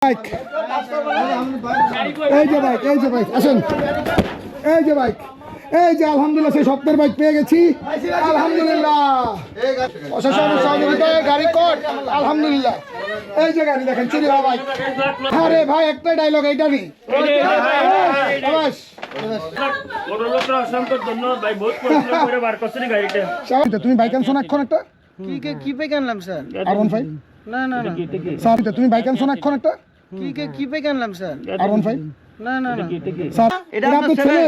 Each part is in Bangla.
বাইক এই যে বাইক আসেন এই যে বাইক এই যে আলহামদুলিল্লাহ সেই স্বপ্নের বাইক পেয়ে গেছি আলহামদুলিল্লাহ প্রশাসনের সহযোগিতায় গাড়ি কোড আলহামদুলিল্লাহ এই যে গাড়ি দেখেন চুরি হওয়া বাইক আরে ভাই একটা ডায়লগ এইটারই তুমি বাইক আনছো না এখন একটা কি বাইক আনলাম স্যার R15 না না না স্যার তুমি বাইক আনছো না এখন একটা কি বাইক আনলাম স্যার R15 না না না স্যার এটা আপনার ছেলে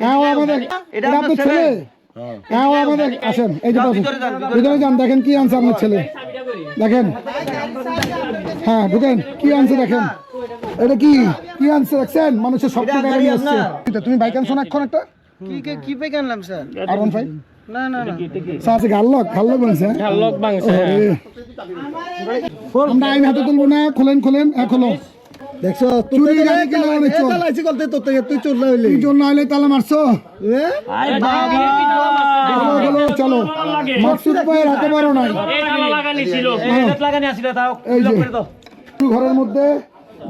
হ্যাঁ আমাদের এটা আপনার ছেলে হ্যাঁ আমাদের আসেন এই যে ভিতরে যান দেখেন কি আনছে আপনার ছেলে দেখেন হ্যাঁ ঢুকেন কি আনছে দেখেন এটা কি আনছে দেখছেন মানুষের স্বপ্ন গাড়ি আসছে তুমি বাইক আনছো না এখন একটা কি বাইক আনলাম স্যার R15 না না না স্যার গাল্লক বাংছে আমরা আইন হাতে তুলবো না খোলেন হ্যাঁ খোলো দেখছো চুরি গাড়ি কিনা অনেক চোর লাইছি বলতে তো তুই চোর না হইলি চোর না হইলে তালা মারছো আরে বাবা চলো মাকসুদ ভাইয়ের হাতে বড় নাই এই তালা লাগানি ছিল লাগানি আছিল তাও লক করে দাও ঘরের মধ্যে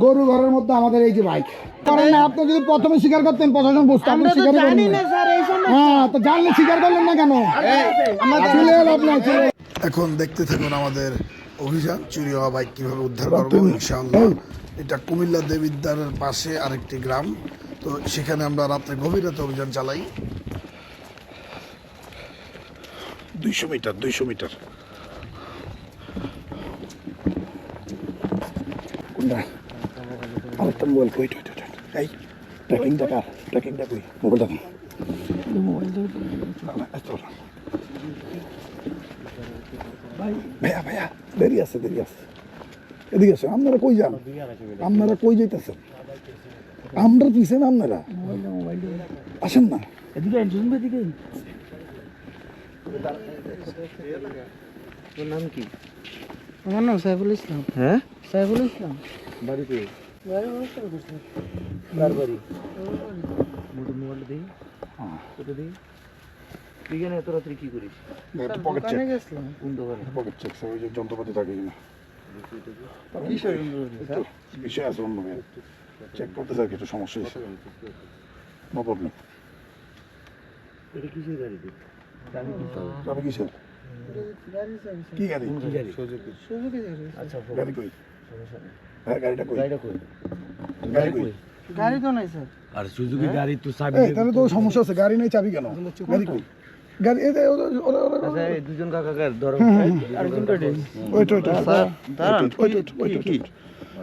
গরু ঘরের মধ্যে আমাদের এই যে বাইক কারণ না আপনি যদি প্রথমে স্বীকার করতেন প্রশাসন বুঝতো আপনি স্বীকার করেন না স্যার এই জন্য হ্যাঁ তো জানলে স্বীকার করলেন না কেন আমাদের ছেলে আপনার ছেলে এখন দেখতে থাকুন আমাদের অভিযান চুরি হওয়া বাইক কিভাবে উদ্ধার করবো ইনশাআল্লাহ। এটা কুমিল্লা দেবিদ্বারের পাশে আরেকটি গ্রাম, তো সেখানে আমরা রাত্রে গভীর রাতে অভিযান চালাই। 200 মিটার আরেকটা মোবাইল কই এই ট্র্যাকিংটা কই মোবাইলটা ভাইয়া দেরি আছে এদিকে আসো। আপনারা কই যান? আপনারা কই যাইতেছেন? আমরা পিছেন, আপনারা আসেন না। নাম কি? আমার নাম সাইফুল ইসলাম। হ্যাঁ সাইফুল ইসলাম। বাড়ি কই? বাড়ি মোবাইল দেই। হ্যাঁ কত দেই? তুই কেন এত রাত্রে কি করিস? পকেট চেক গেছিলাম। কোন দোকানে? পকেট চেক ওই যে যন্ত্রপাতি থাকে কিনা বিষয় আছে অন্য চেক করতে চাই, কিছু সমস্যা হয়েছে নগর নেই। এটা কিসের গাড়ি? আমি কিসের কি গাড়ি? সুজুকি গাড়ি। আচ্ছা গাড়ি কই? হ্যাঁ গাড়িটা কই? গাড়ি তো নাই স্যার। আর সুজুকি গাড়ি তো চাবি তাহলে তো সমস্যা আছে, গাড়ি নেই চাবি কেন? গাড়ি কই? গাড়ি এই যে আচ্ছা এই দুজন কাকার ধরো আরেকজন কই? ওইটা দাঁড়ান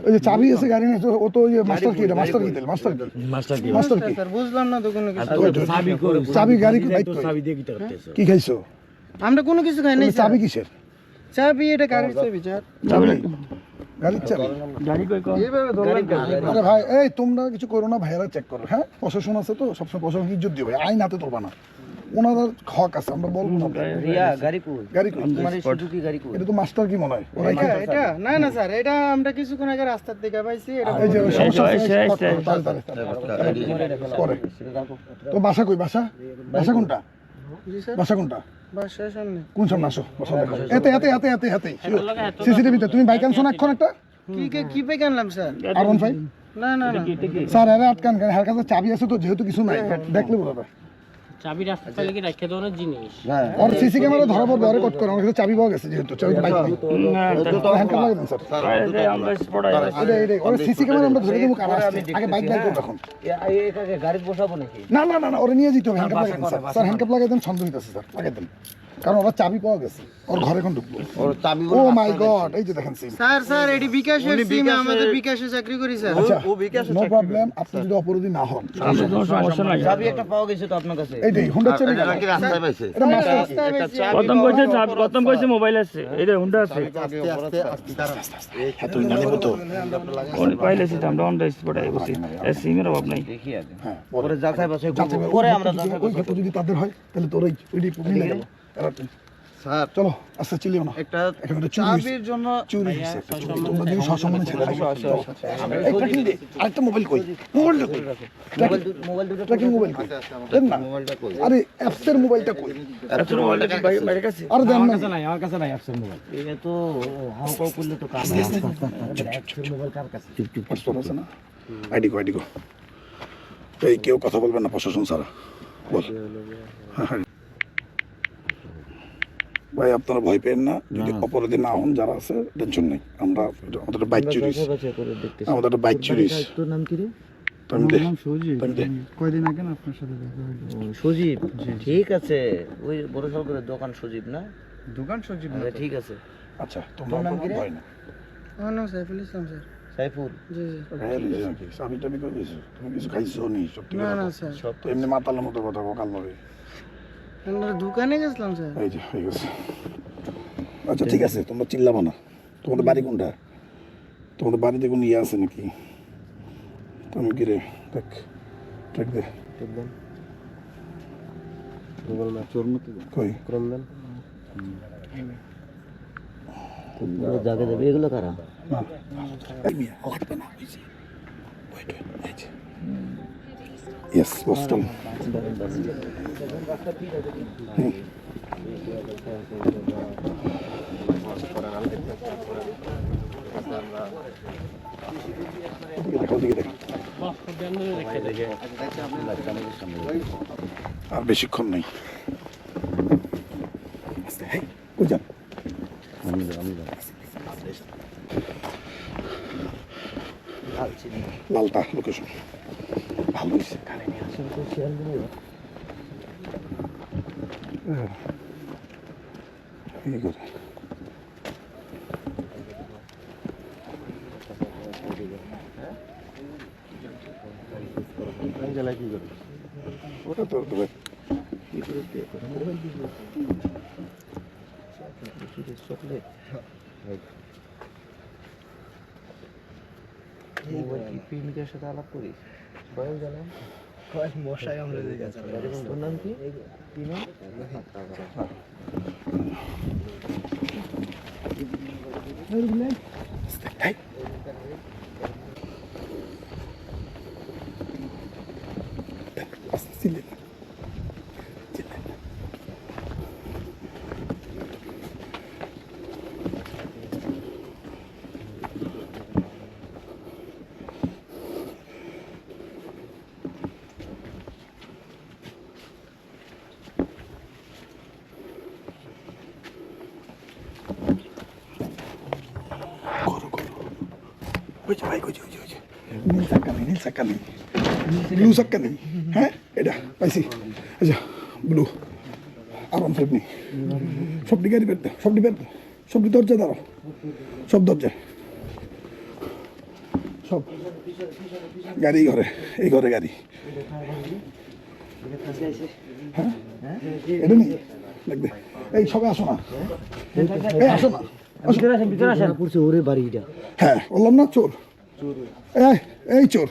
ওই যে চাবি আছে গাড়ি নেই, ও তো ওই মাস্টার কি স্যার বুঝলাম না তো কোনো কিছু। চাবি কই? চাবি গাড়ি চাবি দিয়ে কি করতেছ? কি খাইছো? আমরা কোনো কিছু খাই নাই। চাবি কিসের? চাবি এটা গাড়ির চাবি স্যার। গাড়ির চাবি? গাড়ি কই কো? এইভাবে ধরলাম। আরে ভাই এই তোমরা কিছু করো না, ভাইরা চেক করো। হ্যাঁ প্রশাসন আছে তো, সবসময় প্রশাসন ইজ্জত দিও ভাই, আইন হাতে তোলবা না, ওনাদের হক আছে, আমরা বলবো না। রিয়া গাড়ি কই? গাড়ি কই? তোমার সুজুকি গাড়ি কই? এটা তো মাস্টার কি মনে হয় এটা না না স্যার, এটা আমরা কিছুক্ষণ আগে রাস্তার দিকে পাইছি। এটা এই যে সমস্যা পরে তো বাসা কই? বাসা কোনটা? বাসা কোনটা? বাসার সামনে। কোন সামনে? আসো বাসা দেখো। এতে সিসিটিভিতে তুমি বাইক আনছো না এখন একটা? কি বাইক আনলাম স্যার? R15 না না না স্যার এরা আটকান কেন? হার কাছে চাবি আছে তো, যেহেতু কিছু নাই দেখলে বলবে চাবি রাস্তা চালিয়ে কি রাখতে দেওয়ার জিনিস। আর সিসি ক্যামেরা ধরা পড়বে, আরে কট করে আমার কাছে চাবি পাওয়া গেছে, যেহেতু চাবি বাইক নেই। হ্যান্ডকাপ লাগিয়ে দেন স্যার। এটা ওর সিসি ক্যামেরা আমরা ধরে দেবো, কারা আসছে আগে বাইক বাইক করব। এখন এটাকে গাড়ি বসাবো নাকি? না ওরে নিয়ে যেতে হবে। হ্যান্ডকাপ লাগিয়ে দেন স্যার। হ্যান্ডকাপ লাগিয়ে দেন, সন্দেহ হইতাছে স্যার, লাগিয়ে দেন, কারণ ওরা চাবি পাওয়া গেছে, ওর ঘরে কোন ঢুকবো। ও মাই গড, এই যে দেখেন সিম। স্যার এটি বিকাশের সিম, আমাদের বিকাশে চাকরি করি স্যার। আচ্ছা নো প্রবলেম, আপনি যদি অপরাধী না হন সমস্যা নাই। চাবি একটা পাওয়া গেছে তো আপনার কাছে। এইটাই হুন্ডা চাবি নাকি রাস্তায় পাইছে? এটা মাস্টার প্রথম কইছে মোবাইল আছে, এই যে হুন্ডা আছে। এত না দেব তো ওই পাইলে সেটা আমরা অন দ্য স্পট আইবছি। এই সিমের অভাব নাই। দেখি আগে হ্যাঁ পরে যাচাই বাছাই করব, পরে আমরা যাচাই ওই ক্ষেত্রে যদি তাদের হয় তাহলে তোর ওইটাই মিলে গেল। স্যার চলো আস্তে চিলিও না একটা এখানে একটা চুরি হয়েছে। চাবির জন্য চুরি হয়েছে একটা চুরি। তোমরা যদি সসম্মানে ছেড়ে দাও। এই ট্র্যাকিং দে আরেকটা মোবাইল কই মোবাইলটা কই মোবাইল দুটো ট্র্যাকিং মোবাইল কই দেন না মোবাইলটা কই আরে অ্যাপসের মোবাইলটা কই আপনার মোবাইলটা কি বাইরের কাছে? আরে দেন না এটা তো হাও কাও করলে তো কাজ পাসপোর্ট আছে না আইডি কো এই কেউ কথা বলবেন না প্রশাসন ছাড়া বল হ্যাঁ। ভাই আপনারা ভয় পেন না যদি অপরাধী না হন যারা আছে টেনশন নেই আমরা আমাদের বাইক চুরি হয়েছে। আমাদের একটা বাইক চুরি হয়েছে। তোর নাম কি রে? কয়দিন আগে না আপনার সাথে দেখা হলো। সজীব, ঠিক আছে, ওই বড় সরকারের দোকান সজীব না? দোকান সজীব আচ্ছা, ঠিক আছে। আচ্ছা তোমরা নাম কি রে? ভয় না আমার নাম সাইফুল ইসলাম স্যার। সাইফুল, জি আমি টামি করে দিয়েছি তুমি কিছু খাইছো নি সত্যি না কথা না বলো। স্যার, তো এমনি মাতালের মতো কথা কাল নবে আমরা দোকানে গেছিলাম স্যার। এই যে হয়ে গেছে। আচ্ছা ঠিক আছে তোমরা চিল্লাবো না। তোমাদের বাড়ি কোনটা? তোমাদের বাড়িতে কোনো ইয়ে আছে নাকি? তুমি কি রে দেখ দেখ দে কই জাগে দেবে এগুলো কারা? না এই মিয়া লাগবে না ওই যে ওয়েট এই যে ইয়েস পোস্টাল আর বেশিক্ষণ নেই। কই যান? লালটা লোকেশন ভালো হয়েছে এই করে ওটা তো তবে চকলেট প্রেমিকের সাথে আলাপ করিস? বয়স জানাম মশাই আমরা তোর নাম কি? কি নাম? এই আস্তে চিল্লি না ওই যে ভাই ওই যে নীল চাক্কা নেই ব্লু চাক্কা নেই। হ্যাঁ এটা পাইছি আচ্ছা ব্লু আরাম ফেট নেই সবটি গাড়ি বের সবটি দরজা দাঁড়াও সব দরজা সব গাড়ি ঘরে এই ঘরে গাড়ি হ্যাঁ এটা নেই লাগবে এই সবাই আসো না এই আসো না ওরে বাড়িটা হ্যাঁ বললাম না চোর এই চোর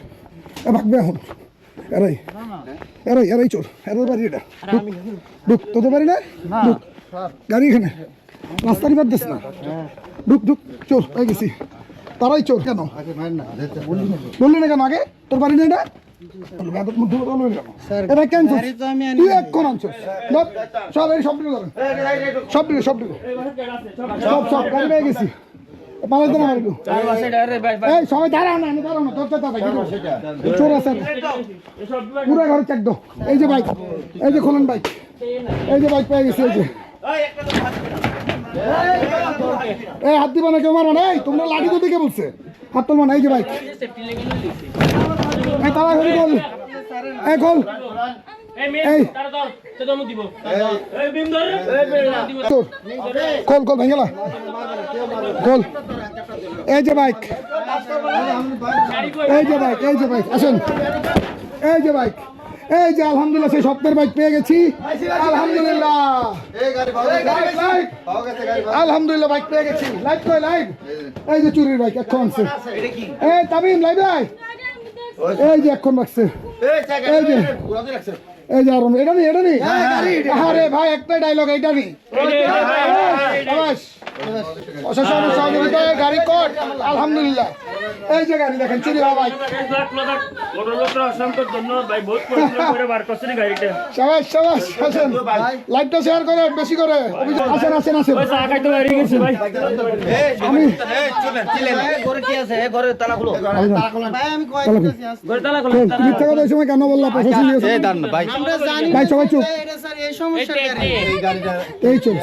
ভাগবে এখন এরাই চোর এরাই বাড়ি এটা ঢুক তোদের বাড়ি না ঢুক গাড়ি এখানে রাস্তার বাদ দিস না ঢুক চোর হয়ে গেছি তারাই চোর কেন বললি না কেন আগে তোর বাড়ি না এটা এটা কেন তুই এক্ষণ আনছো সব এই সব গাড়ি পেয়ে গেছি পালাইতে না পারবো এই সবাই দাঁড়াও না চোর আছে পুরো ঘরে চেক দো এই যে বাইক এই যে খোলেন বাইক এই যে বাইক পেয়ে গেছি এই যে এই হাত দিবা না কেউ মারো না এই তোমরা লাঠি তো দিকে বলছে হাত তুলবা না এই যে বাইক এই তারা ঘড়ি বল এই খোল এই খোল ভেঙেলা খোল এই যে বাইক আসেন এই যে বাইক এই যে আলহামদুলিল্লাহ সেই স্বপ্নের বাইক পেয়ে গেছি আলহামদুলিল্লাহ বাইক পেয়ে গেছি লাইভ এই যে চুরির বাইক এখন আনছে এই তামিম লাইভ এই যে এখন রাখছে এই যে এই যে আরো এটা নেই আরে ভাই একটাই ডায়লগ এইটা নেই প্রশাসনের সহযোগিতায় গাড়ি কোট আলহামদুলিল্লাহ এই যে গাড়ি দেখেন চুরি হওয়া বাইক সবাই আসেন লাইভটা শেয়ার করে বেশি করে আসেন আমি মিথ্যা কথা এই সময় কেন বললাম প্রশাসন ভাই সবাই চুপ এই চুপ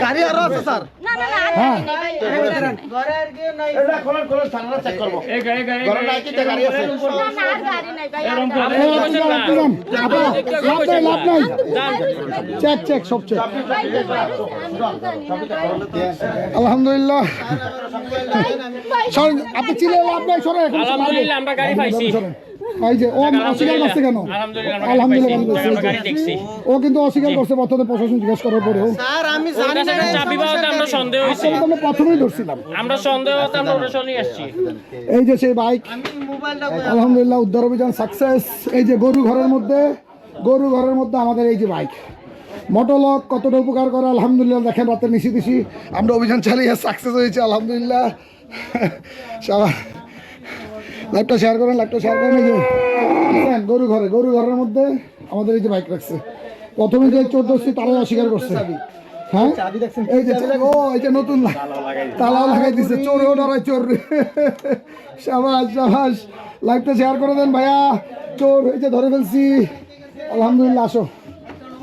গাড়ি আরো আছে স্যার চেক সব চেক আলহামদুলিল্লাহ আপনি চিনে লাভ নাই সরে এখন আলহামদুলিল্লাহ আমরা গাড়ি পাইছি এই যে ও অস্বীকার করছে কেন আলহামদুলিল্লাহ ও কিন্তু অস্বীকার করছে প্রথমে প্রশাসন জিজ্ঞেস করার পরেও স্যার আমি জানি না চাবি পাওয়াতে আমরা সন্দেহ হইছে আমরা প্রথমেই ধরছিলাম আমরা সন্দেহ হতে আমরা ওটা আসছি এই যে সেই বাইক মোবাইলটা আলহামদুলিল্লাহ উদ্ধার অভিযান সাকসেস এই যে গরু ঘরের মধ্যে আমাদের এই যে বাইক মোটরলক কতটা উপকার করে আলহামদুলিল্লাহ দেখেন রাতের নিশি আমরা অভিযান চালিয়ে সাকসেস হয়েছে আলহামদুলিল্লাহ সবাই লাইভটা শেয়ার করেন এই যে দেখেন গরু ঘরের মধ্যে আমাদের এই যে বাইক রাখছে প্রথমে যে চোর ধরছি তারাই অস্বীকার করছে হ্যাঁ এই যে এই যে নতুন তালাও লাগাই দিচ্ছে চোরেও ডরায় চোর সাবাস লাইভটা শেয়ার করে দেন ভাইয়া চোর এই যে ধরে ফেলছি আলহামদুলিল্লাহ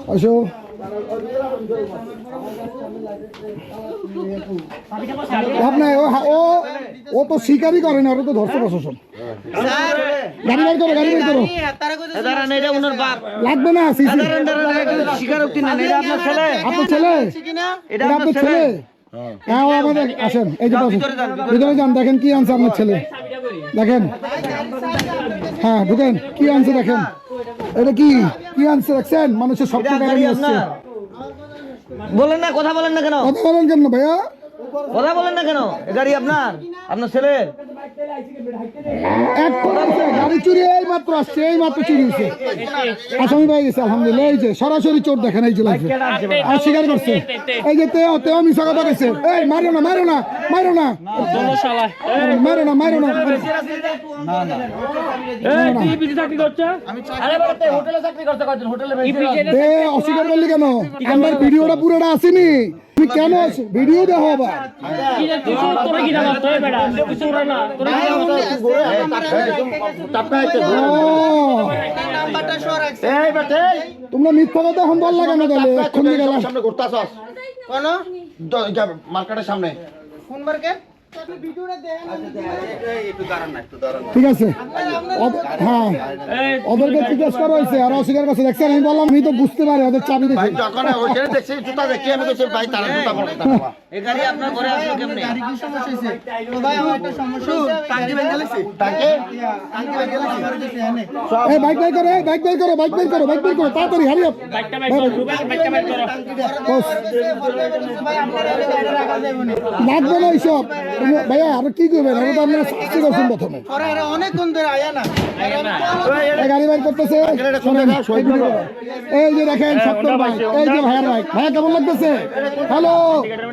আসো লাভ নাই ও তো স্বীকারই করে না ওরা তো ধরছে প্রশাসন গাড়ি বের করো লাগবে না আপনার ছেলে হ্যাঁ আমাদের আসেন এই যে ভিতরে যান দেখেন কি আনছে আপনার ছেলে দেখেন হ্যাঁ ঢুকেন কি আনছে দেখেন এটা কি আনছে দেখছেন মানুষের স্বপ্ন গাড়ি আসছে বলেন না কথা বলেন না কেন ভাইয়া কথা বলেন না কেন গাড়ি আপনার ছেলের গাড়ি চুরি এই মাত্র চুরি হয়েছে আসামি পাই গেছে আলহামদুলিল্লাহ এই যে সরাসরি চোর দেখেন এই যে লাইফে আর স্বীকার করছে এই যে তেও মিশা কথা গেছে এই মারো না অস্বীকার করলি কেন আমার ভিডিওটা পুরোটা আসেনি তুমি কেন ভিডিও দেখো আবার তোমরা মিথ্যা কথা এখন বল লাগানো তাহলে এখন মার্কেটের সামনে কোন মার্কেট ঠিক আছে হ্যাঁ ওদেরকে জিজ্ঞেস করা হয়েছে আর অস্বীকার করছে দেখছেন আমি বললাম আমি তো বুঝতে পারি ওদের চাবি দেখি যখন ওইখানে দেখছি জুতা দেখি আমি বলছি ভাই তারা জুতা পরে এই গাড়ি আপনার ঘরে আসলো কেমনে গাড়ি কি সমস্যা হইছে তো ভাই আমার একটা সমস্যা হইছে টাঙ্কি ভেঙে গেছে টাঙ্কি ভেঙে গেছে আমার কাছে এনে এই বাইক বের করো তাড়াতাড়ি হারি আপ বাইকটা বের করো ভাই আপনারা গাড়ি রাখা যাবে না লাগবে না এইসব ভাইয়া আর কি করবেন আমি তো আপনারা শাস্তি করছেন প্রথমে পরে এরা অনেকক্ষণ ধরে আয়া না গাড়ি বাইক করতেছে এই যে দেখেন সত্তর বাইক এই যে ভাইয়া কেমন লাগতেছে হ্যালো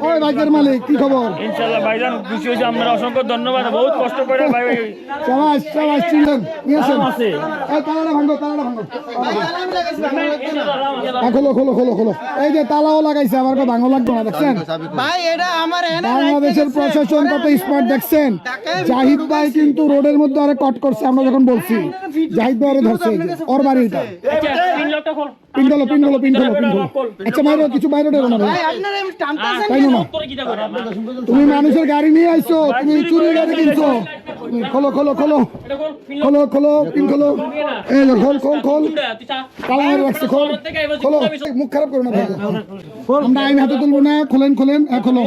ওই বাইকের মালিক কি খবর ইনশাআল্লাহ ভাইজান খুশি হয়েছে আমরা অসংখ্য ধন্যবাদ বহুত কষ্ট করে ভাই সবাই চিনলেন নিয়ে আসেন এই তালাটা ভাঙো খোলো এই যে তালাও লাগাইছে আমার কথা ভাঙো লাগবে না দেখছেন ভাই এটা আমার এনে বাংলাদেশের প্রশাসন কত স্মার্ট দেখছেন জাহিদ ভাই কিন্তু রোডের মধ্যে আরে কট করছে আমরা যখন বলছি জাহিদ ভাই ধরছে ওর বাড়িটা পিন খোলো আচ্ছা কিছু বাইরে ডেরো না ভাই তাই না তুমি মানুষের গাড়ি নিয়ে আইছো তুমি চুরি গাড়ি কিনছো খোলো পিন খোলো এই খোল কালা রাখছে খোলো মুখ খারাপ করো না ভাই আমরা আইন হাতে তুলবো না খোলেন খোলো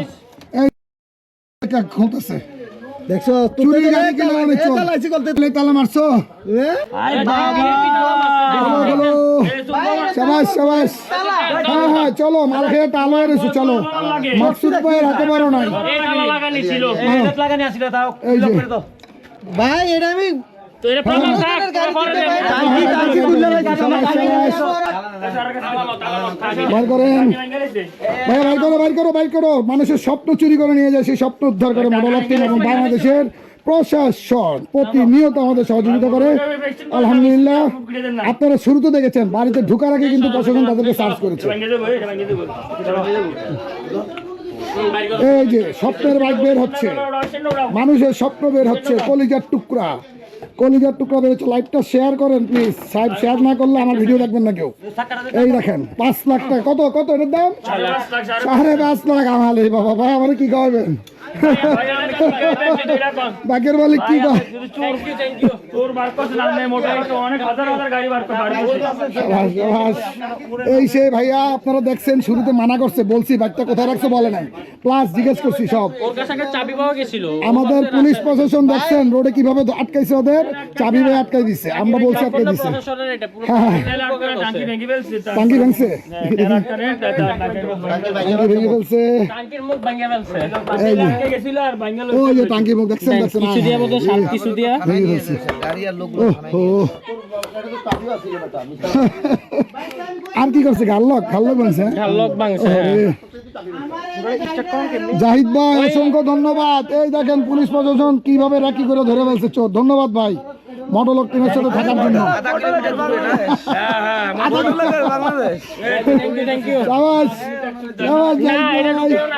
এই খুলতেছে দেখছো চুরি গাড়ি কিনা তালা মারছো খোলো শাবাশ শাবাশ হ্যাঁ হ্যাঁ চলো মাল খেয়ে টাল হয়ে রয়েছে চলো মাকসুদ ভাইয়ের হাতে পারো নাই এই তালা লাগানি ছিল এই যে ভাই এটা আমি তো এটা প্রমাণ থাক বার করেন ভাই বাইর করো মানুষের স্বপ্ন চুরি করে নিয়ে যায় সেই স্বপ্ন উদ্ধার করে মডেল অফ টিম এবং বাংলাদেশের প্রশাসন প্রতিনিয়ত আমাদের সহযোগিতা করে আলহামদুলিল্লাহ আপনারা শুরুতে দেখেছেন বাড়িতে ঢোকার আগে কিন্তু প্রশাসন তাদেরকে সার্চ করেছে এই যে স্বপ্নের বাইক বের হচ্ছে মানুষের স্বপ্ন বের হচ্ছে কলিজার টুকরা বের হচ্ছে লাইভটা শেয়ার করেন প্লিজ সাহেব শেয়ার না করলে আমার ভিডিও দেখবেন না কেউ এই দেখেন 5 লাখ টাকা কত এটার দাম 5.5 লাখ আমালে বাবা ভাই আমার কি খাওয়াবেন বাকের মালিক কি কয় এই সে ভাইয়া আপনারা দেখছেন শুরুতে মানা করছে বলছি বাইকটা কোথায় রাখছে বলে নাই প্লাস জিজ্ঞেস করছি সব চাবি পাওয়া গেছিল আমাদের পুলিশ প্রশাসন দেখছেন রোডে কিভাবে আটকাইছে ওদের চাবি ভাই আটকাই দিচ্ছে আমরা বলছি আটকাই দিচ্ছে টাঙ্কি ভাঙছে ভেঙে ফেলছে এই যে ওই যে টাঙ্কি মুখ দেখছেন কিছু দিয়া বলতে শাল কিছু দিয়া ভেঙে ফেলছে আর কি করছে গাল্লক ভাঙছে লক ভাঙছে জাহিদ ভাই অসংখ্য ধন্যবাদ এই দেখেন পুলিশ প্রশাসন কিভাবে রাখি করে ধরে ফেলছে চোর ধন্যবাদ ভাই মডেল টিমের সাথে থাকার জন্য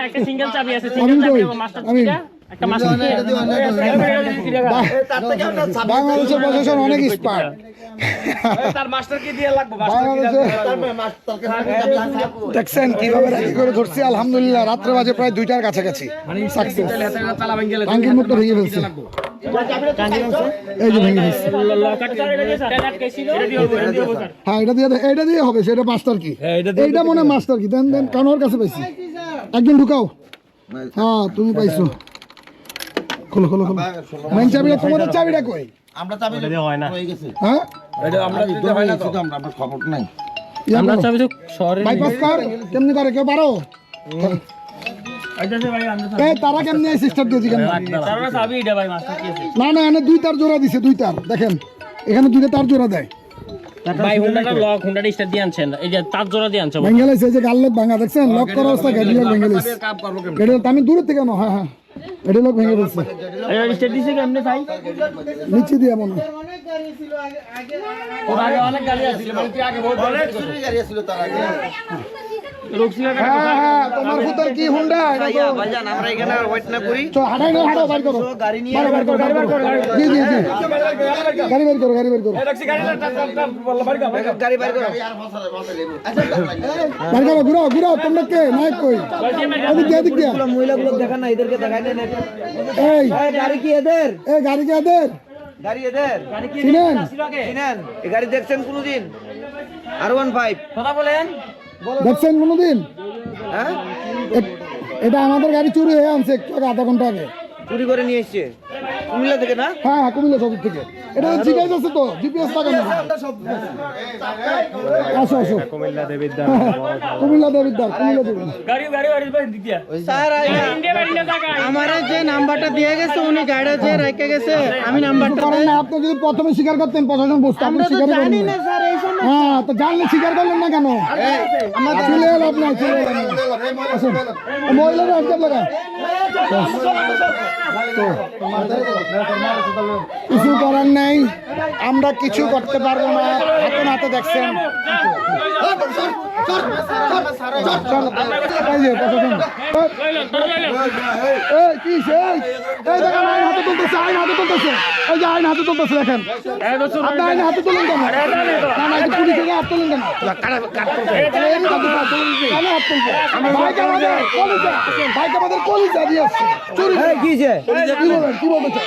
একটা সিঙ্গেল চাবি আছে সিঙ্গেল চাবি মাস্টার একটা মাস্টার বাংলাদেশের প্রশাসন অনেক স্মার্ট দেখছেন কিভাবে রাখি করে ধরছি আলহামদুলিল্লাহ রাত্রে বাজে প্রায় 2টার কাছাকাছি টাঙ্কির মুখটা ভেঙে ফেলছে এই যে ভেঙে ফেলছে হ্যাঁ এটা দিয়ে হবে সেটা মাস্টার কি এইটা মনে মাস্টার কি দেন কারণ ওর কাছে পাইছি একজন ঢুকাও হ্যাঁ তুমি পাইছো খোলো মেন চাবিটা তোমাদের চাবিটা কই আমরা চাবি হয় না হ্যাঁ আমরা দিতে হয় না তো আমরা খবর নাই আমরা চাবি তো শহরে বাইপাস কর কেমনি করে কেউ পারো এই তারা কেমনি সিস্টেম দিয়েছি কেন তারা চাবি এটা ভাই মাস্টার কি আছে না এখানে 2 তার জোড়া দিছে 2 তার দেখেন এখানে 2টা তার জোড়া দেয় ভাই হুন্ডাটা লক হুন্ডাটা স্টার্ট দিয়ে আনছেন এই যে তার জোড়া দিয়ে আনছেন বেঙ্গলাইছে এই যে গাল্লক ভাঙা দেখছেন লক করা অবস্থা গাড়ি লক বেঙ্গলাইছে গাড়ি আমি দূর থেকে না হ্যাঁ গাড়ি লক ভেঙে ফেলছে এই স্টার্ট দিছে কেমনে ভাই নিচে দিয়ে মনে আগে অনেক গাড়ি আছিল মানে কি আগে বহুত গাড়ি আছিল তার আগে রুকছিল না হ্যাঁ তোমার ভূতের কি হুন্ডা ভাইজান আমরা এখানে ওয়েট না করি তো হাঁটাই না হাঁটাও বাইর করো গাড়ি নিয়ে গাড়ি বের করো জি গাড়ি বের করো গাড়ি বাইর করো বাইর করো ঘুরাও তোমরা কে নাই কই এদিক দিয়ে মহিলাগুলো দেখান না এদেরকে দেখাই দেন এই গাড়ি কি এদের গাড়ি কি এদের গাড়ি এদের চিনেন এই গাড়ি দেখছেন কোনদিন R15 কথা বলেন দেখছেন কোনদিন হ্যাঁ এটা আমাদের গাড়ি চুরি হয়ে আনছে একটু আগে আধা ঘন্টা আগে চুরি করে নিয়ে এসেছে কুমিল্লা থেকে না হ্যাঁ কুমিল্লা শহর থেকে এটা জিপিএস আছে তো জিপিএস লাগানো আসো কুমিল্লা দেবিদ্দার গাড়ি দিয়া স্যার আমারে যে নাম্বারটা দিয়ে গেছে উনি গাড়ি যে রেখে গেছে আমি নাম্বারটা করেন না আপনি যদি প্রথমে স্বীকার করতেন প্রশাসন বুঝতো আপনি স্বীকার করেন না স্যার এই সময় হ্যাঁ তো জানলে স্বীকার করলেন না কেন আমাদের ছেলে হলো আপনার ছেলে মহিলারা আজকে লাগা কিছু করার নাই আমরা কিছু করতে পারবো না হাতে নাতে দেখছেন আইন হাতে তুলতেছে দেখেন আপনি আইন হাতে তুলেন কেন পুলিশের হাত তুলেন কেন বাইক আমাদের কলিজা দিয়ে আসছে কি বলতে চান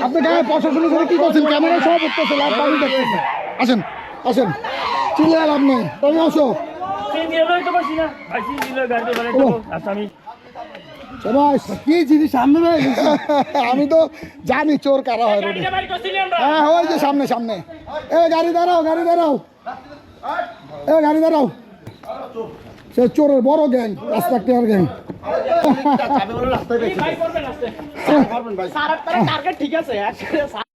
আপনি গায়ে প্রশাসনের সাথে কি করছেন ক্যামেরা সব উঠতেছে লাভ পানি দেখতেছে আসেন চিলে লাভ নেই তুমি আসো সবাস কি জিনিস সামনে আমি তো জানি চোর কারা হয় রোডে। হ্যাঁ ওই যে সামনে সামনে এ গাড়ি দাঁড়াও গাড়ি দাঁড়াও এ গাড়ি দাঁড়াও সে চোরের বড় গ্যাং রাস্তার গ্যাং রাস্তায়